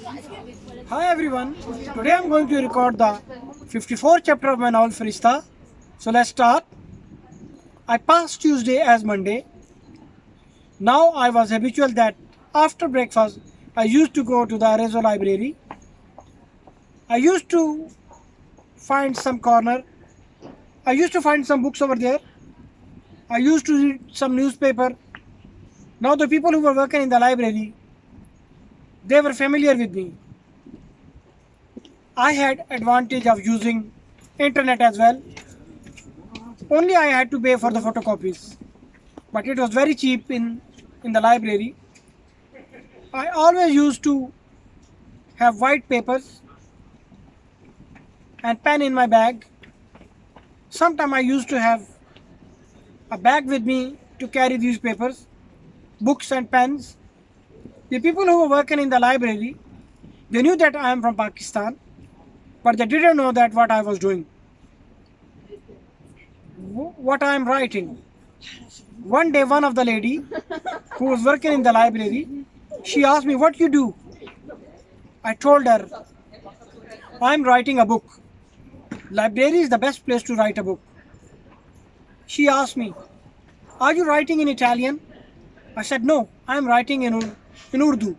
Hi everyone, today I'm going to record the 54th chapter of my novel Farishta. So let's start. I passed Tuesday as Monday. Now I was habitual that after breakfast I used to go to the Arezzo library. I used to find some corner. I used to find some books over there. I used to read some newspaper. Now the people who were working in the library, they were familiar with me. I had advantage of using internet as well. Only I had to pay for the photocopies, but it was very cheap in the library. I always used to have white papers and pen in my bag. Sometimes I used to have a bag with me to carry these papers, books and pens. The people who were working in the library, they knew that I am from Pakistan, but they didn't know that what I was doing, what I am writing. One day, one of the lady who was working in the library, she asked me, "What you do?" I told her, "I'm writing a book. Library is the best place to write a book." She asked me, "Are you writing in Italian?" I said, "No, I'm writing in Urdu."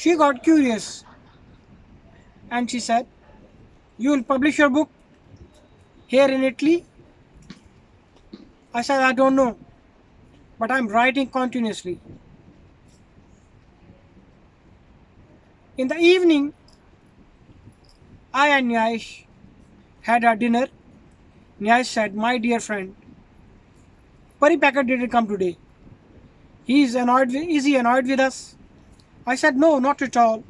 She got curious and she said, "You will publish your book here in Italy?" I said, "I don't know, but I'm writing continuously." In the evening, I and Nyash had our dinner. Nyash said, "My dear friend, Pari Packer didn't come today. Is he annoyed with us?" I said, "No, not at all.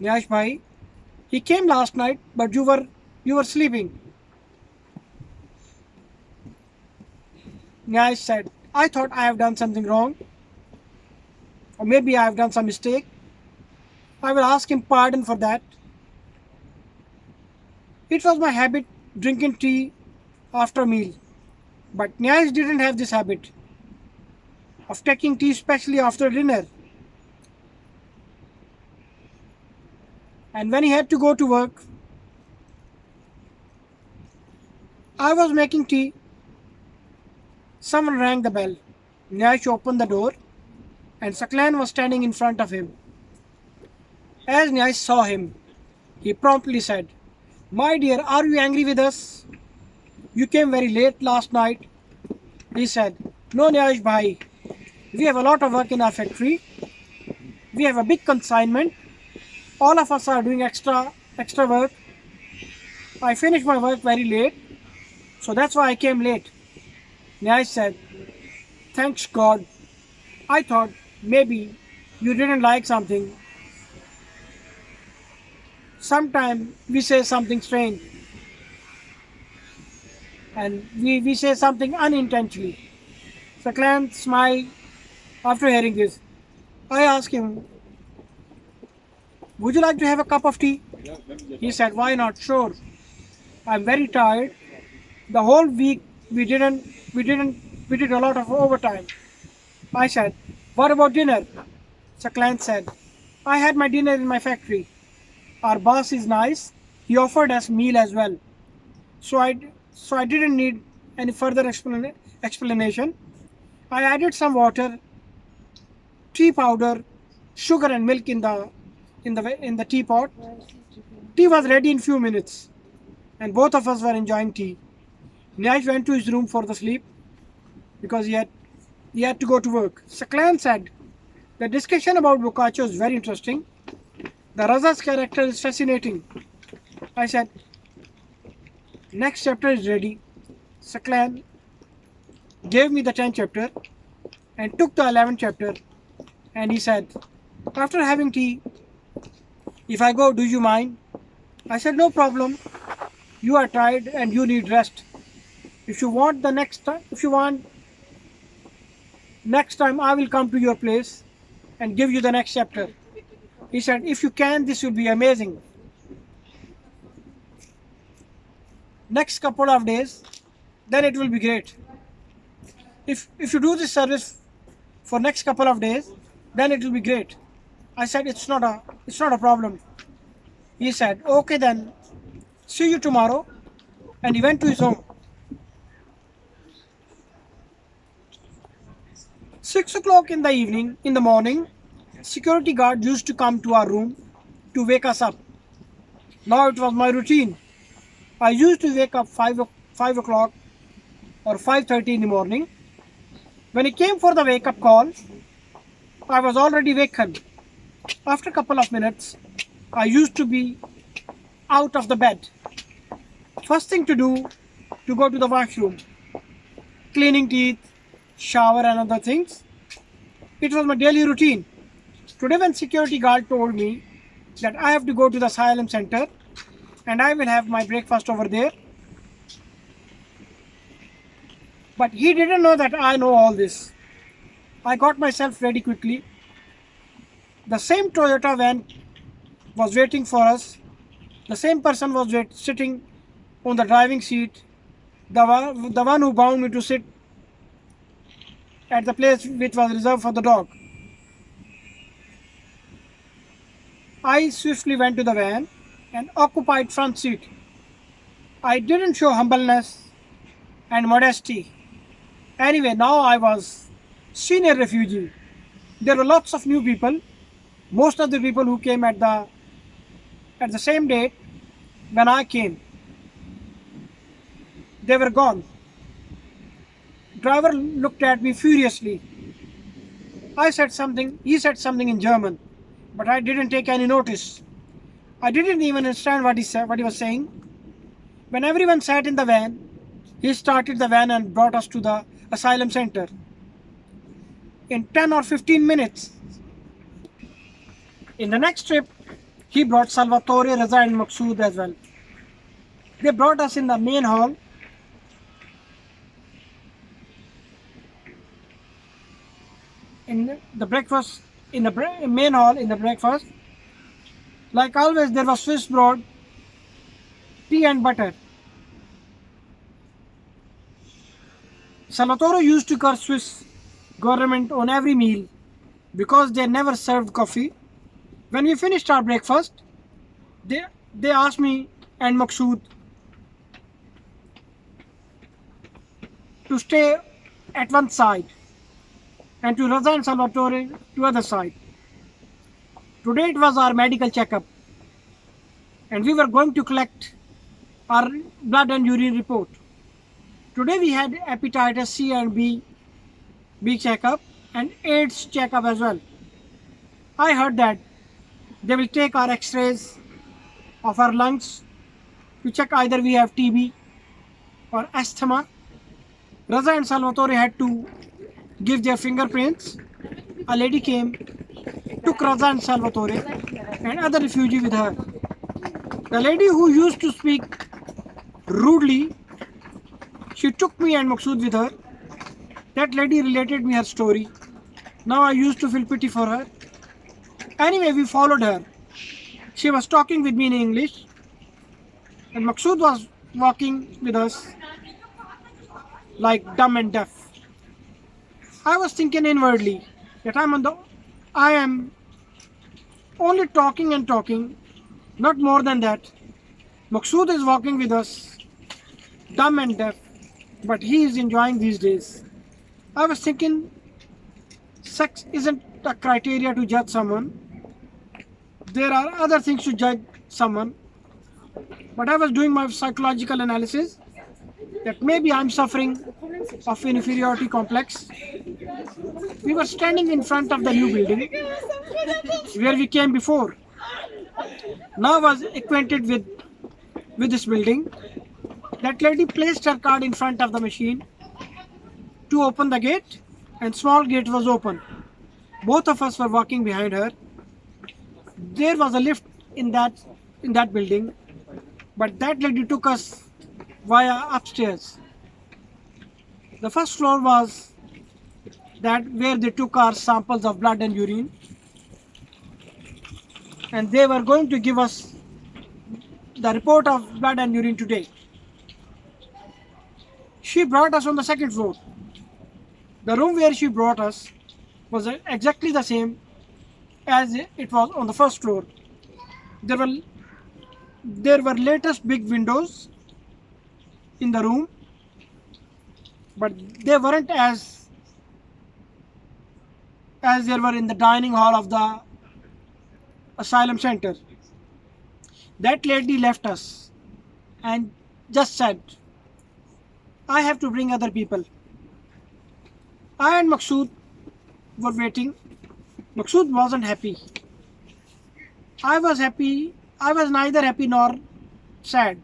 Nyash bhai, he came last night, but you were sleeping." Nyash said, "I thought I have done something wrong, or maybe I have done some mistake. I will ask him pardon for that. It was my habit drinking tea after a meal, but Nyash didn't have this habit of taking tea especially after dinner. And when he had to go to work, I was making tea. Someone rang the bell. Nyash opened the door and Saklan was standing in front of him. As Nyash saw him, he promptly said, "My dear, are you angry with us? You came very late last night." He said, "No, Nyash bhai, we have a lot of work in our factory. We have a big consignment. All of us are doing extra work. I finished my work very late, so that's why I came late." Nyash said, "Thanks God. I thought maybe you didn't like something. Sometimes we say something strange and we say something unintentionally." Saklan smiled after hearing this. I asked him, "Would you like to have a cup of tea?" He said, "Why not? Sure. I'm very tired. The whole week we did a lot of overtime." I said, "What about dinner?" Saklan said, "I had my dinner in my factory. Our boss is nice. He offered us meal as well. So I didn't need any further explanation. I added some water, tea powder, sugar and milk in the teapot. Tea was ready in few minutes, and both of us were enjoying tea. Nyash went to his room for the sleep because he had to go to work. Saklan said, "The discussion about Boccaccio is very interesting. The Raza's character is fascinating." I said, "Next chapter is ready." Saklan gave me the 10th chapter and took the 11th chapter, and he said, "After having tea, if I go, do you mind?" I said, "No problem. You are tired and you need rest. If you want next time, I will come to your place and give you the next chapter." He said, "If you can, this will be amazing. Next couple of days, then it will be great. If you do this service for next couple of days, then it will be great. I said, it's not a problem. He said, okay then, see you tomorrow. And he went to his home. 6 o'clock in the evening, in the morning, security guard used to come to our room to wake us up. Now it was my routine. I used to wake up 5 o'clock or 5:30 in the morning. When he came for the wake-up call, I was already wakened. After a couple of minutes, I used to be out of the bed. First thing to do, to go to the washroom, cleaning teeth, shower and other things. It was my daily routine. Today when security guard told me that I have to go to the asylum center and I will have my breakfast over there, but he didn't know that I know all this. I got myself ready quickly. The same Toyota van was waiting for us. The same person was sitting on the driving seat. The one who bound me to sit at the place which was reserved for the dog. I swiftly went to the van and occupied front seat. I didn't show humbleness and modesty. Anyway, now I was senior refugee. There were lots of new people. Most of the people who came at the same date when I came, they were gone. Driver looked at me furiously. He said something in German, but I didn't take any notice. I didn't even understand what he was saying. When everyone sat in the van, he started the van and brought us to the asylum center. In 10 or 15 minutes. In the next trip, he brought Salvatore, Raza and Maqsood as well. They brought us in the main hall. In the breakfast, in the main hall, in the breakfast, like always, there was Swiss bread, tea and butter. Salvatore used to curse Swiss government on every meal because they never served coffee. When we finished our breakfast, they asked me and Maqsood to stay at one side and to Raza and Salvatore to other side. Today it was our medical checkup and we were going to collect our blood and urine report. Today we had hepatitis C and B checkup and AIDS checkup as well. I heard that they will take our x-rays of our lungs to check either we have TB or asthma. Raza and Salvatore had to give their fingerprints. A lady came, took Raza and Salvatore and other refugee with her. The lady who used to speak rudely, she took me and Maqsood with her. That lady related me her story. Now I used to feel pity for her. Anyway, we followed her. She was talking with me in English and Maqsood was walking with us like dumb and deaf. I was thinking inwardly that I am only talking and talking, not more than that. Maqsood is walking with us, dumb and deaf, but he is enjoying these days. I was thinking sex isn't a criteria to judge someone. There are other things to judge someone. But I was doing my psychological analysis that maybe I'm suffering of inferiority complex. We were standing in front of the new building where we came before. Now I was acquainted with this building. That lady placed her card in front of the machine to open the gate and small gate was open. Both of us were walking behind her. There was a lift in that building, but that lady took us via upstairs. The first floor was that where they took our samples of blood and urine, and they were going to give us the report of blood and urine today. She brought us on the second floor. The room where she brought us was exactly the same as it was on the first floor. There were there were latest big windows in the room, but they weren't as there were in the dining hall of the asylum center. That lady left us and just said, I have to bring other people. I and Maksud were waiting. Maksud wasn't happy. I was happy. I was neither happy nor sad.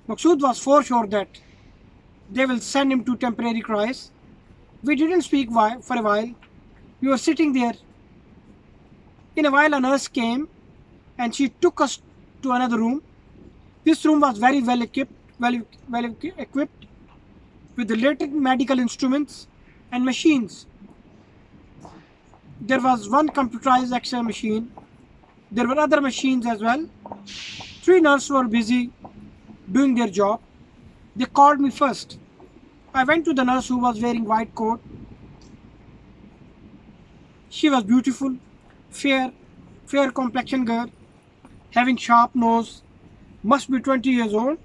Maksud was for sure that they will send him to temporary crisis. We didn't speak for a while. We were sitting there. In a while, a nurse came and she took us to another room. This room was very well equipped with the latest medical instruments and machines. There was one computerized X-ray machine. There were other machines as well. 3 nurses were busy doing their job. They called me first. I went to the nurse who was wearing white coat. She was beautiful, fair complexion girl, having sharp nose, must be 20 years old.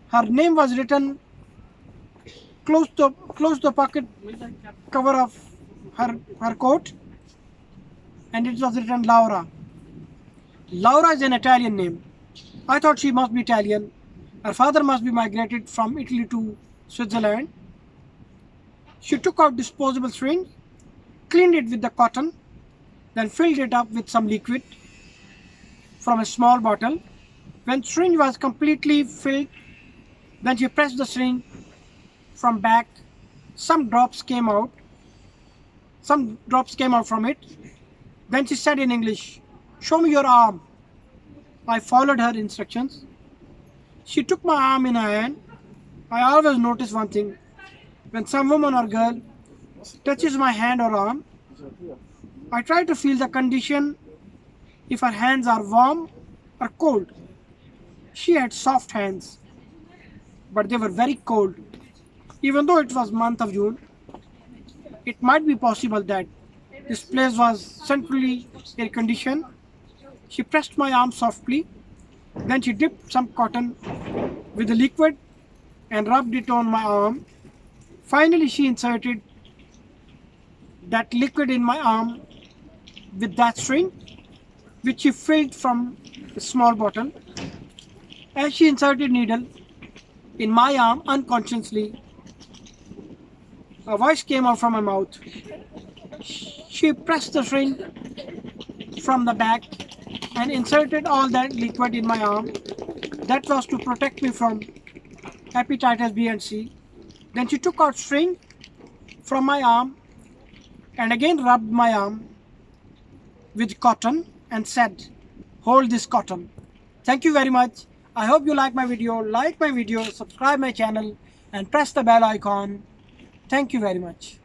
Her name was written close to the pocket cover of her coat, and it was written Laura. Laura is an Italian name. I thought she must be Italian. Her father must be migrated from Italy to Switzerland. She took out disposable syringe, cleaned it with the cotton, then filled it up with some liquid from a small bottle. When syringe was completely filled, then she pressed the syringe from back. Some drops came out from it. Then she said in English, "Show me your arm." I followed her instructions. She took my arm in her hand. I always notice one thing. When some woman or girl touches my hand or arm, I try to feel the condition, if her hands are warm or cold. She had soft hands, but they were very cold. Even though it was month of June, it might be possible that this place was centrally air conditioned. She pressed my arm softly, then she dipped some cotton with the liquid and rubbed it on my arm. Finally, she inserted that liquid in my arm with that syringe, which she filled from a small bottle. As she inserted needle in my arm unconsciously, a voice came out from her mouth. She pressed the syringe from the back and inserted all that liquid in my arm. That was to protect me from hepatitis B and C. Then she took out syringe from my arm and again rubbed my arm with cotton and said, "Hold this cotton." Thank you very much. I hope you like my video, subscribe my channel and press the bell icon. Thank you very much.